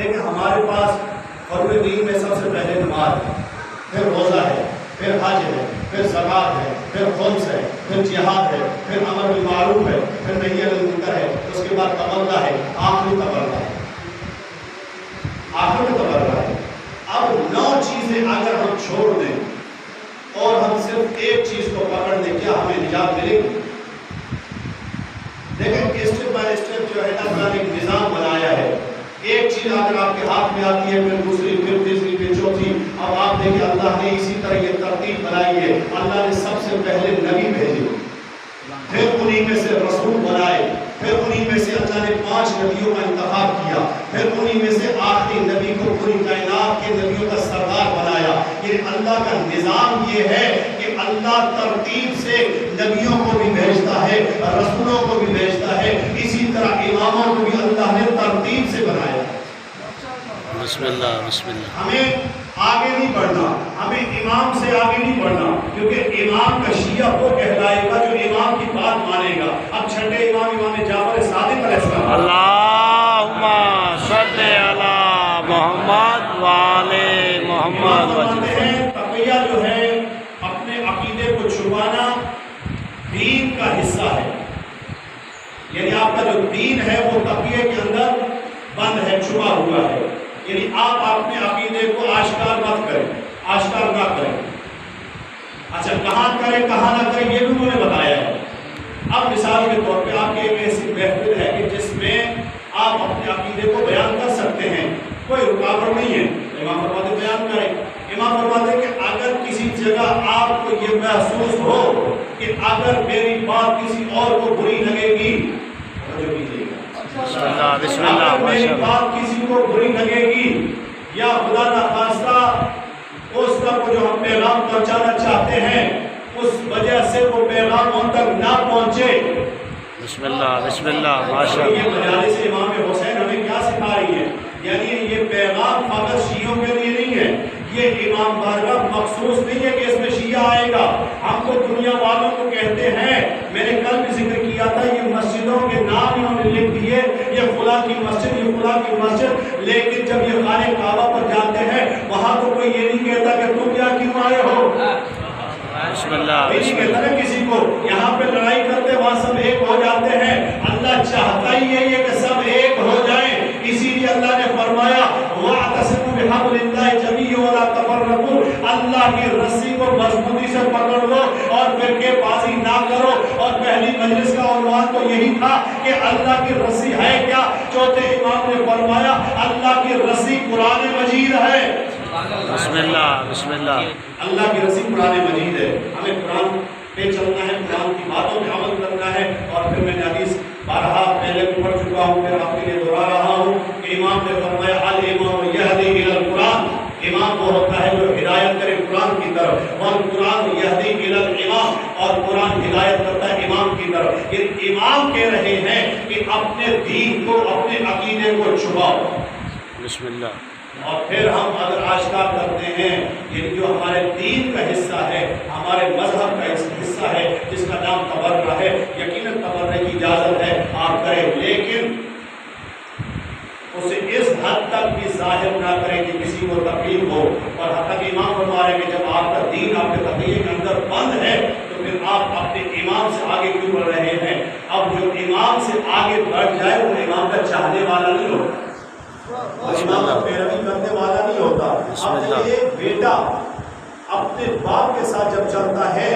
دیکھیں ہمارے پاس فرض دین میں سب سے پہلے نماز ہے، پھر روزہ ہے، پھر حج ہے، پھر زکوٰۃ ہے، پھر خمس ہے، پھر جہاد ہے، پھر امر بالمعروف ہے، پھر نہی عن المنکر ہے، اس کے بعد تبرع ہے، آخری تبرع ہے، آخری تبرع ہے۔ اب 9 چیزیں اگر ہم چھوڑ دیں اور ہم صرف ایک چیز کو پکڑ لیں، کیا ہمیں نجات ملے گی؟ دیکھیں اسٹیپ بائی اسٹیپ جو ہے اللہ نے ایک نظام بنایا ہے۔ ایک چیز اگر آپ کے ہاتھ میں آتی ہے، پھر دوسری، پھر تیسری، پھر چوتھی۔ اب آپ دیکھیں اللہ نے اسی طرح یہ ترتیب بنائی ہے۔ اللہ نے سب سے پہلے نبی بھیجے، پھر انہی میں سے رسول بنائے، پھر انہی میں سے اللہ نے 5 نبیوں کا انتخاب کیا، پھر انہی میں سے آخری نبی کو پوری کائنات کے نبیوں کا سردار بنایا۔ یہ اللہ کا نظام یہ ہے کہ اللہ ترتیب سے نبیوں کو بھی بھیجتا ہے، رسولوں کو بھی بھیجتا ہے، اسی طرح اماموں کو بھی اللہ نے ترتیب سے بنایا۔ بسم اللہ بسم اللہ۔ ہمیں آگے نہیں بڑھنا، ہمیں امام سے آگے نہیں بڑھنا، کیونکہ امام کا شیعہ وہ کہلائے گا جو امام کی بات مانے گا۔ اب چھٹے امام امام جعفر صادق علیہ السلام، اللہم صلی علی محمد وعلی محمد فرماتے ہیں تقیہ جو ہے اپنے عقیدے کو چھپانا دین کا حصہ ہے، یعنی آپ کا جو دین ہے وہ تقیہ کے اندر بند ہے، چھپا ہوا ہے، یعنی آپ اپنے عقیدے کو آشکار مت کریں، آشکار نہ کریں۔ اچھا کہاں کریں کہاں نہ کریں یہ بھی انہوں نے بتایا ہے۔ اب مثال کے طور پہ آپ کی ایک ایسی محفل ہے کہ جس میں آپ اپنے عقیدے کو بیان کر سکتے ہیں، کوئی رکاوٹ نہیں ہے، امام فرماتے بیان کریں۔ امام فرماتے کہ اگر کسی جگہ آپ کو یہ محسوس ہو کہ اگر میری بات کسی اور کو بری لگے گی، توجہ کیجیے گا، بسم اللہ بسم اللہ۔ اگر میری بات کسی کو بری لگے گی یا خدا نخواستہ اس تک جو ہم پیغام پہنچانا چاہتے ہیں اس وجہ سے وہ پیغام ان تک نہ پہنچے، بسم اللہ بسم اللہ ماشاء اللہ۔ یہ مجالس امام حسین ہمیں کیا سکھا رہی ہے؟ یعنی یہ پیغام فقط شیعوں کے لیے نہیں ہے، یہ امام بارگاہ مخصوص نہیں ہے کہ اس میں شیعہ آئے گا۔ ہم تو دنیا والوں کو کہتے ہیں، میں نے کل بھی ذکر کیا تھا، یہ مسجدوں کے نام انہوں نے لکھ دیے، یہ فلاں کی مسجد، یہ فلاں کی مسجد، لیکن جب یہ خانہ کعبہ پر جاتے ہیں وہاں تو کوئی یہ نہیں کہتا کہ تم یہاں کیوں آئے ہو، بسم اللہ نہیں بسم کہتا اللہ۔ نا کسی کو، یہاں پہ لڑائی کرتے وہاں سب ایک ہو جاتے ہیں۔ اللہ چاہتا ہی یہی ہے کہ سب ایک ہو جائیں، اسی لیے اللہ نے فرمایا وَاعْتَصِمُوا بِحَبْلِ اللَّهِ جَمِيعًا وَلَا تَفَرَّقُوا، اللہ کی رسی کو مضبوطی سے پکڑ لو اور فرقے بازی نہ کرو۔ اور پہلی مجلس کا عنوان تو یہی تھا کہ اللہ کی رسی ہے کیا؟ چوتھے امام نے فرمایا اللہ کی رسی قرآن مجید ہے۔ بسم اللہ بسم اللہ۔ اللہ کی رسی قرآن مجید ہے، ہمیں قرآن پہ چلنا ہے، قرآن کی باتوں پہ عمل کرنا ہے۔ اور پھر میں نے حدیث بارہا پہلے بھی پڑھ چکا ہوں، پھر آپ کے لیے دہرا رہا ہوں کہ امام نے فرمایا الامام یہدی الی القرآن، امام وہ ہوتا ہے جو ہدایت کرے قرآن کی طرف، اور قرآن یہدی الی الامام، اور قرآن ہدایت کرتا ہے امام کی طرف۔ یہ امام کہہ رہے ہیں کہ اپنے دین کو، اپنے عقیدے کو چھپاؤ۔ بسم اللہ۔ اور پھر ہم اگر آشکار کرتے ہیں یہ جو ہمارے دین کا حصہ ہے، ہمارے مذہب کا حصہ ہے جس کا نام تبرع ہے، یقیناً تبرع کی اجازت ہے آپ کریں، لیکن اسے اس حد تک بھی ظاہر نہ کریں کہ کسی کو تکلیف ہو۔ اور حتیٰ کہ امام فرما رہے ہیں کہ جب آپ کا دین آپ کے تقیے کے اندر بند ہے تو پھر آپ اپنے امام سے آگے کیوں بڑھ رہے ہیں؟ اب جو امام سے آگے بڑھ جائے وہ امام کا چاہنے والا نہیں ہوتا، امام کا پیروی کرنے والا نہیں ہوتا۔ اب ایک بیٹا اپنے باپ کے ساتھ جب چلتا ہے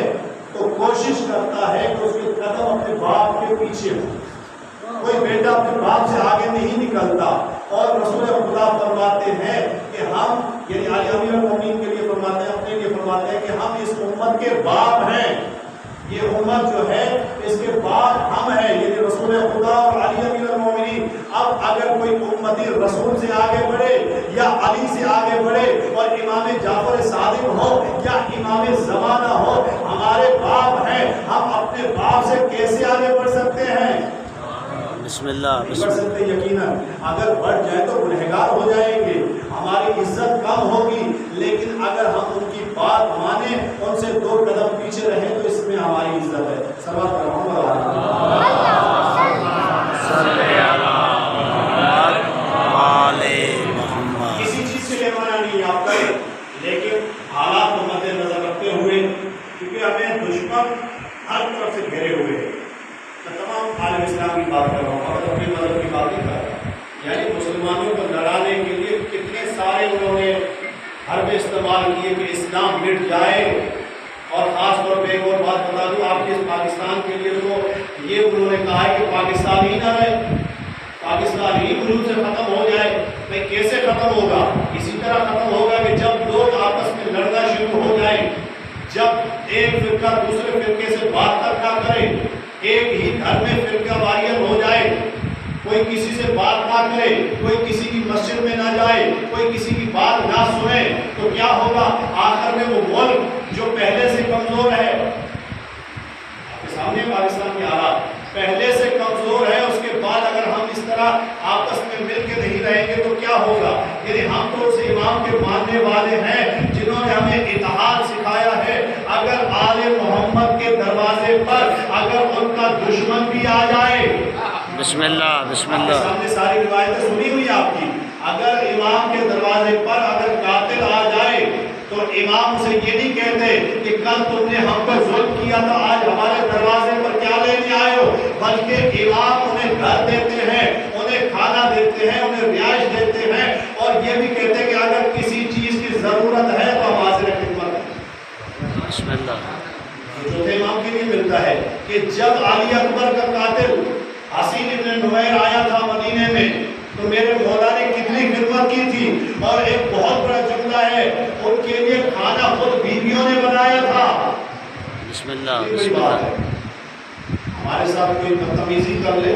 تو کوشش کرتا ہے کہ اس کے قدم اپنے باپ کے پیچھے ہو، کوئی بیٹا اپنے باپ سے آگے نہیں نکلتا۔ اور رسول خدا فرماتے ہیں کہ ہم، یعنی علی امیر المومنین کے لیے فرماتے ہیں، اپنے لیے فرماتے ہیں کہ ہم اس امت کے باپ ہیں، یہ امت جو ہے اس کے بعد ہم ہیں، یعنی رسول خدا اور علی امیر المومنین۔ اب اگر کوئی امتی رسول سے آگے بڑھے یا علی سے آگے بڑھے اور امام جعفر صادق ہو یا امام زمانہ ہو، ہمارے باپ ہیں، ہم اپنے باپ سے کیسے آگے بڑھ سکتے ہیں؟ بسم اللہ بسم بڑھ اللہ۔ سکتے یقیناً، اگر بڑھ جائیں تو گنہگار ہو جائیں گے، ہماری عزت کم ہوگی، لیکن اگر ہم ان کی بات مانیں، ان سے 2 قدم پیچھے رہیں تو اس میں ہماری عزت ہے۔ سلوات پڑھو صلی اللہ علیہ وسلم۔ اسلام مٹ جائے. اور خاص طور پہ ایک اور بات بتا دوں آپ کے اس پاکستان کے لیے، تو یہ انہوں نے کہا ہے کہ پاکستان ہی نہ رہے، پاکستان ہی وجود سے ختم ہو جائے. بھائی کیسے ختم ہوگا؟ اسی طرح ختم ہوگا کہ جب لوگ آپس میں لڑنا شروع ہو جائیں، جب ایک فرقہ دوسرے فرقے سے بات تک نہ کرے، ایک ہی گھر میں فرقہ واریت ہو جائے، کوئی کسی سے بات نہ کرے، کوئی کسی کی مسجد میں نہ جائے، کوئی کسی کی بات نہ سنے، تو کیا ہوگا؟ آخر میں وہ ملک جو پہلے سے کمزور ہے، آپ کے سامنے پاکستان کے حالات پہلے سے کمزور ہے، اس کے بعد اگر ہم اس طرح آپس میں مل کے نہیں رہیں گے تو کیا ہوگا؟ یعنی ہم تو اس امام کے ماننے والے ہیں جنہوں نے ہمیں اتحاد سکھایا ہے. اگر آل محمد کے دروازے پر اگر ان کا دشمن بھی آ جائے، بسم اللہ بسم آپ کے اللہ. سامنے ساری روایتیں سنی ہوئی آپ کی، اگر امام کے دروازے پر اگر قاتل آ جائے تو امام اسے یہ نہیں کہتے کہ کل تم نے ہم پر ظلم کیا تھا، آج ہمارے دروازے پر کیا لینے آئے ہو، بلکہ امام انہیں گھر دیتے ہیں، انہیں کھانا دیتے ہیں، انہیں رہائش دیتے ہیں، اور یہ بھی کہتے ہیں کہ اگر کسی چیز کی ضرورت ہے تو ہم حاضر خدمت ہیں. بسم اللہ. یہ چوتھے امام کے لیے ملتا ہے کہ جب علی اکبر کا قاتل حسین ابن نمیر آیا تھا مدینے میں تو میرے مولا نے کتنی خدمت کی تھی، اور ایک بہت بڑا جملہ ہے، ان کے لیے کھانا خود بیویوں نے بنایا تھا. بسم اللہ یہ بڑی بسم بات اللہ. ہے. ہمارے ساتھ کوئی بدتمیزی کر لے،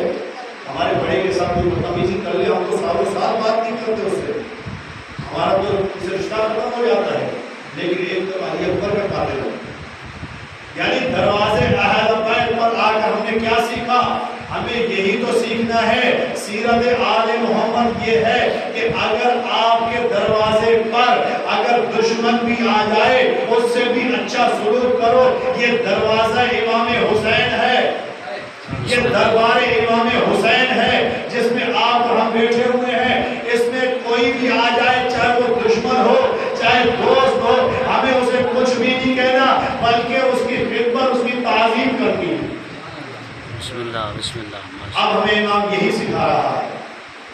ہمارے بڑے کے ساتھ کوئی بدتمیزی کر لے، ہم تو سالوں سال بات نہیں کرتے اس سے، ہمارا تو اس سے رشتہ ختم ہو جاتا ہے. لیکن ایک تو علی اکبر کا قاتل ہو، یعنی دروازے اہل بیت پر آ کر ہم نے کیا سیکھا؟ ہمیں یہی تو سیکھنا ہے. سیرت آل محمد یہ ہے کہ اگر آپ کے دروازے پر اگر دشمن بھی آ جائے اس سے بھی اچھا سلوک کرو. یہ دروازہ امام حسین ہے، یہ دربار امام حسین ہے جس میں آپ اور ہم بیٹھے ہوئے ہیں. اس میں کوئی بھی آ جائے، چاہے وہ دشمن ہو چاہے دوست ہو، ہمیں اسے کچھ بھی نہیں کہنا، بلکہ اس کی خدمت، اس کی تعظیم کرنی ہے. بسم اللہ بسم اللہ. اب ہمیں امام یہی سکھا رہا ہے،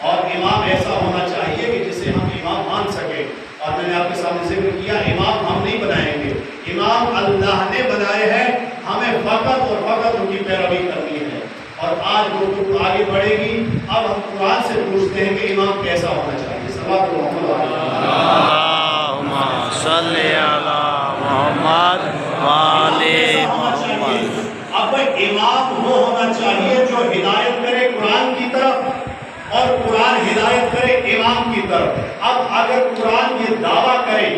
اور امام ایسا ہونا چاہیے کہ جسے ہم امام مان سکیں. اور میں نے آپ کے سامنے ذکر کیا، امام ہم نہیں بنائیں گے، امام اللہ نے بنائے ہیں، ہمیں فقط اور فقط ان کی پیروی کرنی ہے. اور آج گفتگو آگے بڑھے گی. اب ہم قرآن سے پوچھتے ہیں کہ امام کیسا ہونا چاہیے. صلوات محمد اللہم صلی علی محمد وآل محمد. اب امام وہ ہونا چاہیے جو ہدایت کرے قرآن کی طرف اور قرآن ہدایت کرے امام کی طرف. اب اگر قرآن یہ دعویٰ کرے،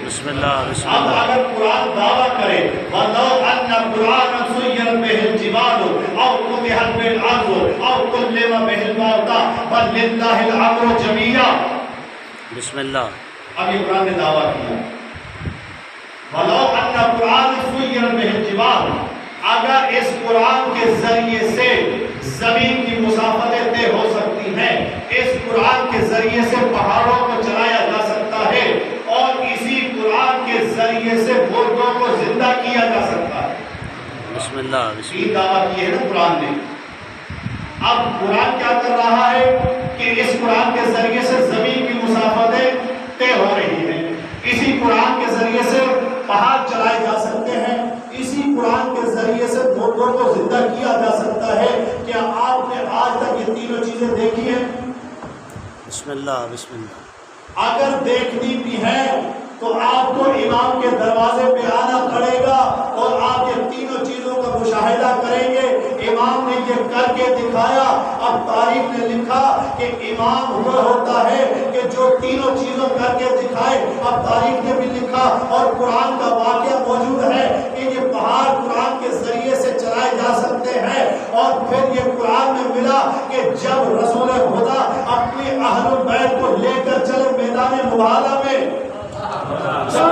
بسم اللہ بسم اب اللہ. اگر قرآن دعویٰ کرے وَلَوْ أَنَّ قُرْآنًا سُيِّرَتْ بِهِ الْجِبَالُ أَوْ قُطِعَتْ بِهِ الْأَرْضُ أَوْ كُلِّمَ بِهِ الْمَوْتَى بَلْ لِلَّهِ الْأَمْرُ جَمِيعًا. بسم اللہ. اب یہ قرآن نے دعویٰ کیا وَلَوْ أَنَّ قُرْآنًا سُيِّرَتْ بِهِ الْجِبَالُ، اگر اس قرآن کے ذریعے سے زمین کی مسافتیں طے ہو سکتی ہیں، اس قرآن کے ذریعے سے پہاڑوں کو چلایا جا سکتا ہے، اور اسی قرآن کے ذریعے سے مردوں کو زندہ کیا جا سکتا ہے. بسم اللہ بسم یہ دعویٰ کی ہے نا قرآن نے. اب قرآن کیا کر رہا ہے کہ اس قرآن کے ذریعے سے زمین کی مسافتیں طے ہو رہی ہیں، اسی قرآن کے ذریعے سے پہاڑ چلائے جا سکتے ہیں، اسی قرآن کے ذریعے سے مردوں کو زندہ کیا جا سکتا ہے. کیا آپ نے آج تک یہ تینوں چیزیں دیکھی ہیں؟ بسم اللہ بسم اللہ. اگر دیکھنی بھی ہے تو آپ کو امام کے دروازے پہ آنا پڑے گا اور آپ یہ تینوں چیزوں کا مشاہدہ کریں گے. امام نے یہ کر کے دکھایا. اب تاریخ نے لکھا کہ امام وہ ہوتا ہے کہ جو تینوں چیزوں کر کے دکھائے. اب تاریخ نے بھی لکھا اور قرآن کا واقعہ موجود ہے کہ یہ پہاڑ قرآن کے ذریعے سے چلائے جا سکتے ہیں. اور پھر یہ قرآن میں ملا کہ جب رسول خدا اپنی اہل بیت کو لے کر چلے میدان مباہلہ میں، جب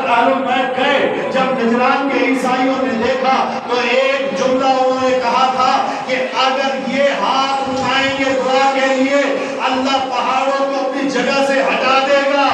اہل بیت گئے، جب نجران کے عیسائیوں نے دیکھا تو ایک جملہ انہوں نے کہا تھا کہ اگر یہ ہاتھ اٹھائیں گے دعا کے لیے، اللہ پہاڑوں کو اپنی جگہ سے ہٹا دے گا.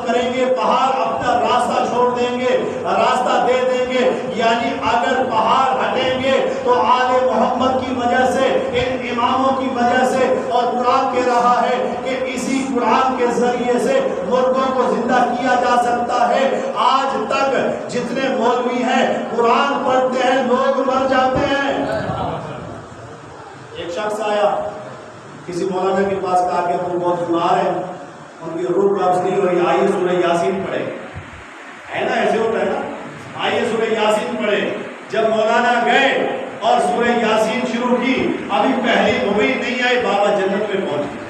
کریں گے پہاڑ اپنا راستہ چھوڑ دیں گے، راستہ دے دیں گے، یعنی اگر پہاڑ ہٹیں گے تو آل محمد کی وجہ سے، ان اماموں کی وجہ سے، اور قرآن کہہ رہا ہے کہ اسی قرآن کے ذریعے سے مردوں کو زندہ کیا جا سکتا ہے۔ آج تک جتنے مولوی ہیں قرآن پڑھتے ہیں لوگ مر جاتے ہیں۔ ایک شخص آیا کسی مولانا کے پاس، کہا کہ وہ بہت بیمار ہیں، ان کی روح قبض نہیں ہو رہی، آئیے سورہ یاسین پڑھے، ہے نا ایسے ہوتا ہے نا، آئیے سورہ یاسین پڑھے۔ جب مولانا گئے اور سورہ یاسین شروع کی، ابھی پہلی امید نہیں آئی، بابا جنت میں پہنچ گئے۔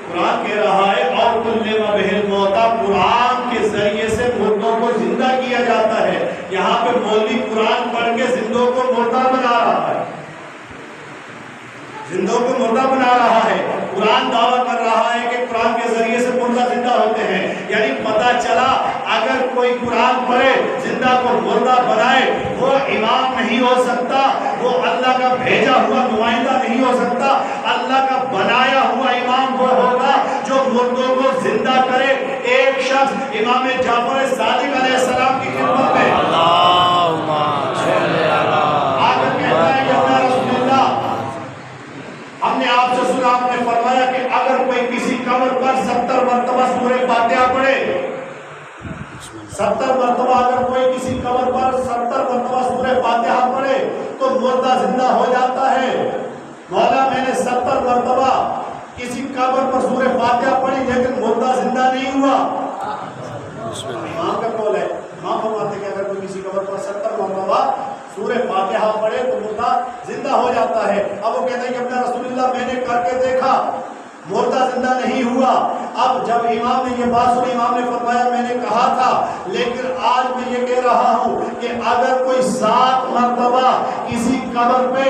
قرآن کہہ رہا ہے اور کلم بہل موتا، قرآن کے ذریعے سے مردوں کو زندہ کیا جاتا ہے۔ یہاں پہ مولوی قرآن پڑھ کے زندوں کو مردہ بنا رہا ہے، زندوں کو مردہ بنا رہا ہے۔ قرآن دعویٰ کر رہا ہے کہ قرآن کے ذریعے سے مردہ زندہ ہوتے ہیں، یعنی پتہ چلا اگر کوئی قرآن پڑھے زندہ کو مردہ بنائے، وہ امام نہیں ہو سکتا، وہ اللہ کا بھیجا ہوا نمائندہ نہیں ہو سکتا۔ اللہ کا بنایا ہوا امام وہ ہوگا جو مردوں کو زندہ کرے۔ ایک شخص امام جعفر صادق علیہ السلام کی خدمت میں آگر کہتا ہے کہ یا رسول اللہ، ہم نے آپ سے سنا، آپ نے فرمایا کہ اگر کوئی کسی قبر پر 70 مرتبہ سورہ فاتحہ پڑھے، 70 مرتبہ اگر کوئی کسی قبر پر 70 مرتبہ سورہ فاتحہ پڑھے تو مردہ زندہ ہو جاتا ہے۔ مولا میں نے 70 مرتبہ کسی قبر پر سورہ فاتحہ پڑھی لیکن مردہ زندہ نہیں ہوا۔ امام کا قول ہے، امام فرماتے ہیں کہ اگر کوئی کسی قبر پر 70 مرتبہ سورہ فاتحہ پڑھے تو مردہ زندہ ہو جاتا ہے۔ اب وہ کہتے ہیں کہ اپنا رسول اللہ میں نے کر کے دیکھا، مردہ زندہ نہیں ہوا۔ اب جب امام نے یہ بات سنی، امام نے فرمایا میں نے کہا تھا، لیکن آج میں یہ کہہ رہا ہوں کہ اگر کوئی 7 مرتبہ کسی قبر پہ،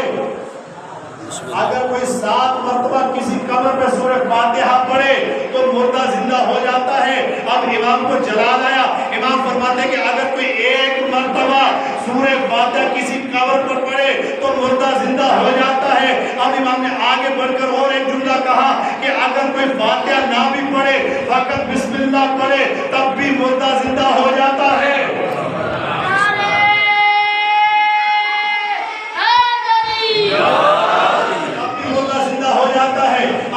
اگر کوئی 7 مرتبہ کسی قبر پہ سورہ فاتحہ پڑھے تو مردہ زندہ ہو جاتا ہے۔ اب امام کو جلال آیا، امام فرماتے ہیں کہ اگر کوئی 1 مرتبہ سورہ فاتحہ کسی قبر پر پڑھے تو مردہ زندہ ہو جاتا ہے۔ اب امام نے آگے بڑھ کر اور ایک جملہ کہا کہ اگر کوئی فاتحہ نہ بھی پڑھے، فقط بسم اللہ پڑھے، تب بھی مردہ زندہ ہو جاتا ہے۔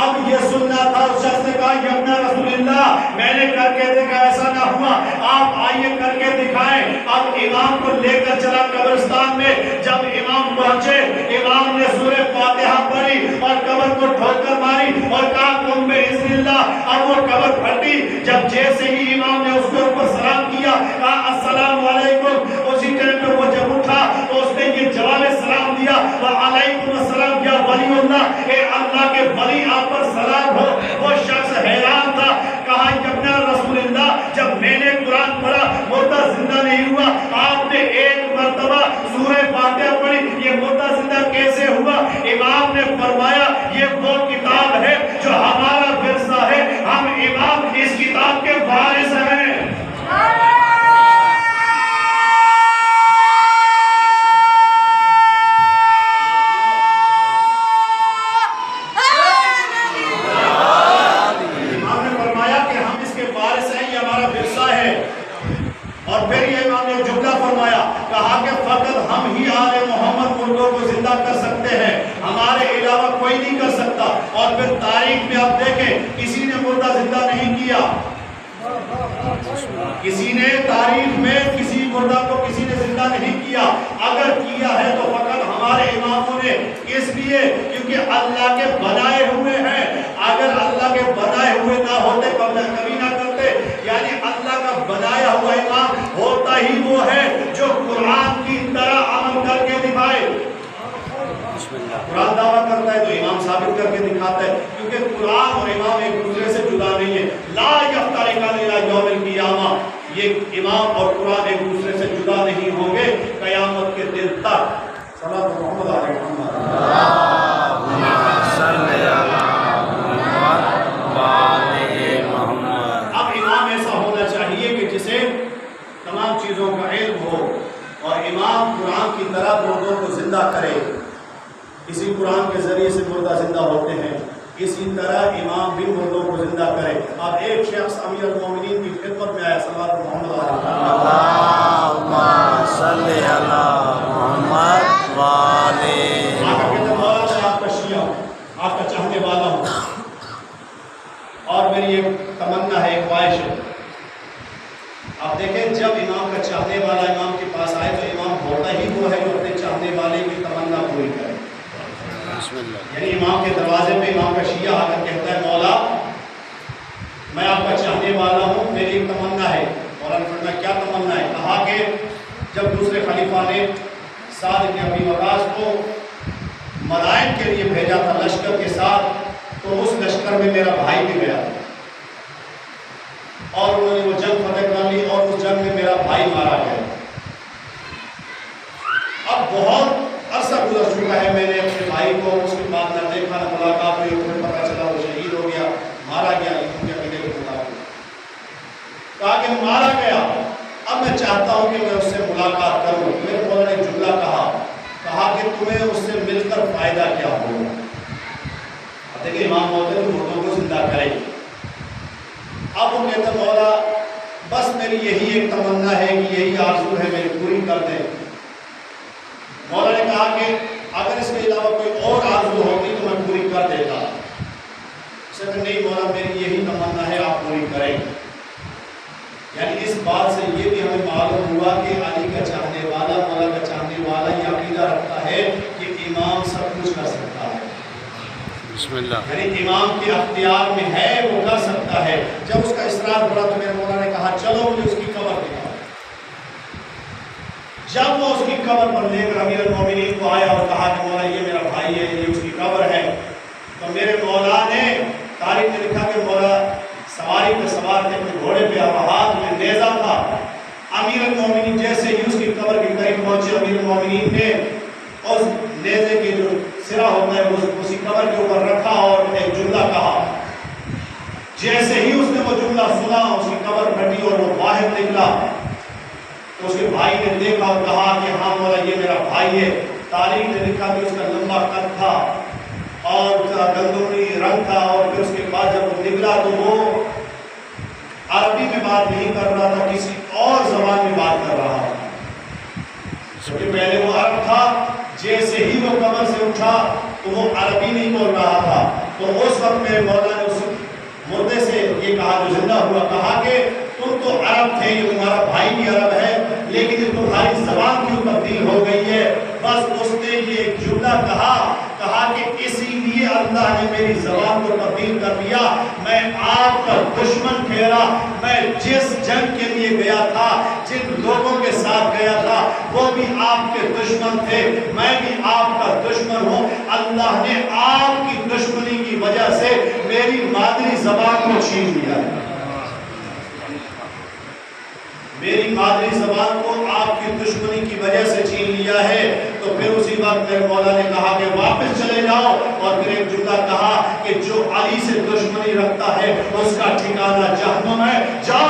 اب یہ سننا تھا، اس شخص نے کہا کہ اپنا رسول اللہ میں نے کر کے دیکھا، ایسا نہ ہوا، آپ آئیے کر کے دکھائیں۔ اب امام کو لے کر چلا قبرستان میں۔ جب امام پہنچے، امام نے سورہ فاتحہ پڑھی اور قبر کو ٹھوکر ماری اور کہا قم بإذن اللہ۔ اب وہ قبر پھٹی۔ جب جیسے ہی امام نے اس کے اوپر سلام کیا، کہا السلام علیکم، اسی ٹائم پہ وہ جب اٹھا تو اس نے یہ جواب سلام دیا، وعلیکم السلام یا ولی اللہ، اے اللہ کے ولی آپ پر سلام ہو۔ وہ شخص حیران تھا، کہا کہ اپنا رسول اللہ جب میں نے قرآن پڑھا مردہ زندہ نہیں ہوا، آپ نے 1 مرتبہ سورہ فاتحہ پڑھی، یہ مردہ زندہ کیسے ہوا؟ امام نے فرمایا یہ وہ کتاب ہے جو ہمارا ورثہ ہے، ہم امام اس کتاب کے وارث ہیں۔ اور پھر یہ امام نے جملہ فرمایا، کہا کہ فقط ہم ہی آل محمد مردوں کو زندہ کر سکتے ہیں، ہمارے علاوہ کوئی نہیں کر سکتا۔ اور پھر تاریخ میں آپ دیکھیں کسی نے مردہ زندہ نہیں کیا، کسی نے تاریخ میں کسی مردہ کو کسی نے زندہ نہیں کیا۔ اگر کیا ہے تو فقط ہمارے اماموں نے، اس لیے کیونکہ اللہ کے بنائے ہوئے ہیں۔ اگر اللہ کے بنائے ہوئے نہ ہوتے کبھی نہ کرتے، یعنی اللہ کا بنایا ہوا امام ہوتا ہی وہ ہے جو قرآن کی طرح عمل کر کے دکھائے۔ قرآن دعویٰ کرتا ہے تو امام ثابت کر کے دکھاتا ہے، کیونکہ قرآن اور امام ایک دوسرے سے جدا نہیں ہے۔ لا یفترقان الی یوم القیامہ، یہ امام اور قرآن ایک دوسرے سے جدا نہیں ہوں گے قیامت کے دن تک۔ صلاۃ محمد علیہ محمد۔ اب امام ایسا ہونا چاہیے کہ جسے تمام چیزوں کا علم ہو، اور امام قرآن کی طرح مردوں کو زندہ کرے۔ اسی قرآن کے ذریعے سے مردہ زندہ ہوتے ہیں۔ اسی طرح امام بھی مردوں کو زندہ کرے. اب ایک شخص امیر المومنین کی خدمت میں آیا. صلوات محمد اللہم صلی علی محمد والے آقا کہتے ہیں مولا میں آپ کا شیعہ ہوں, آپ کا چاہنے والا ہوں, اور میری ایک تمنا ہے, ایک خواہش ہے. آپ دیکھیں جب امام کا چاہنے والا امام کے پاس آئے تو امام ہوتا ہی وہ ہے جو اپنے چاہنے والے کی تمنا پوری کرے. بسم اللہ. یعنی امام کے دروازے پہ امام کا شیعہ آ کر کہتا ہے مولا میں آپ کا چاہنے والا ہوں, میری ایک تمنا ہے. مولا نے فرمایا کیا تمنا ہے؟ کہا کہ جب دوسرے خلیفہ نے سعد بن ابی وقاص کو مدائن کے لیے بھیجا تھا لشکر کے ساتھ, تو اس لشکر میں میرا بھائی بھی گیا اور انہوں نے وہ جنگ فتح کر لی اور اس جنگ میں میرا بھائی مارا گیا. اب بہت عرصہ گزر چکا ہے, میں نے اپنے بھائی کو اس کے بعد نہ دیکھا نہ ملاقات ہوئی, پھر پتہ چلا وہ شہید ہو گیا, مارا گیا. لیکن کیا عقیدے کے مطابق کہا کہ مارا گیا, اب میں چاہتا ہوں کہ میں اس سے ملاقات کروں. میرے مولا نے جملہ کہا کہ تمہیں اس سے مل کر فائدہ کیا ہوگا. اب دیکھیں امام مولا نے مردوں کو زندہ کرے. اب وہ کہتے ہیں مولا بس میری یہی ایک تمنا ہے کہ یہی آرزو ہے میری پوری کر دیں. مولا نے کہا کہ اگر اس کے علاوہ کوئی اور آرزو ہوتی تو میں پوری کر دیتا. اس نے کہا نہیں مولا میری یہی تمنا ہے, آپ پوری کریں. یعنی اس بات سے یہ بھی ہمیں معلوم ہوا کہ علی کا چاہنے والا, مولا کا چاہنے والا یہ عقیدہ رکھتا ہے کہ امام سب کچھ کر سکتا ہے. بسم اللہ. یعنی امام کے اختیار میں ہے, وہ کر سکتا ہے. جب اس کا اصرار پڑا تو میرے مولا نے کہا چلو مجھے اس کی قبر دکھاؤ. جب وہ اس کی قبر پر لے کر امیر المومنین کو آیا اور کہا کہ مولا یہ میرا بھائی ہے, یہ اس کی قبر ہے, تو میرے مولا نے تاریخ میں لکھا کہ مولا سواری پہ سوار تھے, اپنے گھوڑے پہ, ہاتھ میں نیزہ تھا. امیر المومنین جیسے ہی اس کی قبر کے قریب پہنچے, امیر المومنین نے اس نیزے کی جو سرا ہوتا ہے اسی قبر کے اوپر رکھا اور ایک جملہ کہا. جیسے ہی اس نے وہ جملہ سنا, اس کی قبر پھٹی اور وہ باہر نکلا. تو اس کے بھائی نے دیکھا اور کہا کہ ہاں مولا یہ میرا بھائی ہے. تاریخ نے لکھا کہ اس کا لمبا قد تھا اور گندمی رنگ تھا, اور پھر اس کے بعد جب وہ نکلا تو وہ عربی میں بات نہیں کر رہا تھا, کسی اور زبان میں بات کر رہا تھا. کیونکہ پہلے وہ عرب تھا, جیسے ہی وہ قبر سے اٹھا تو وہ عربی نہیں بول رہا تھا. تو اس وقت میں مولا نے اس مردے سے یہ کہا جو زندہ ہوا, کہا کہ تم تو عرب تھے, یہ تمہارا بھائی بھی عرب ہے, لیکن یہ تمہاری زبان کیوں تبدیل ہو گئی ہے؟ بس اس نے یہ ایک جملہ کہا کہ اسی لیے اللہ نے میری زبان کو تبدیل کر دیا. میں آپ کا دشمن ٹھہرا, میں جس جنگ کے لیے گیا تھا, جن لوگوں کے ساتھ گیا تھا, وہ بھی آپ کے دشمن تھے, میں بھی آپ کا دشمن ہوں. اللہ نے آپ کی دشمنی کی وجہ سے میری مادری زبان کو چھین لیا ہے. میری مادری زبان کو آپ کی دشمنی کی وجہ سے چھین لیا ہے. تو پھر اسی وقت میرے مولا نے کہا کہ واپس چلے جاؤ, اور پھر ایک جملہ کہا کہ جو علی سے دشمنی رکھتا ہے اس کا ٹھکانہ جہنم ہے, جاؤ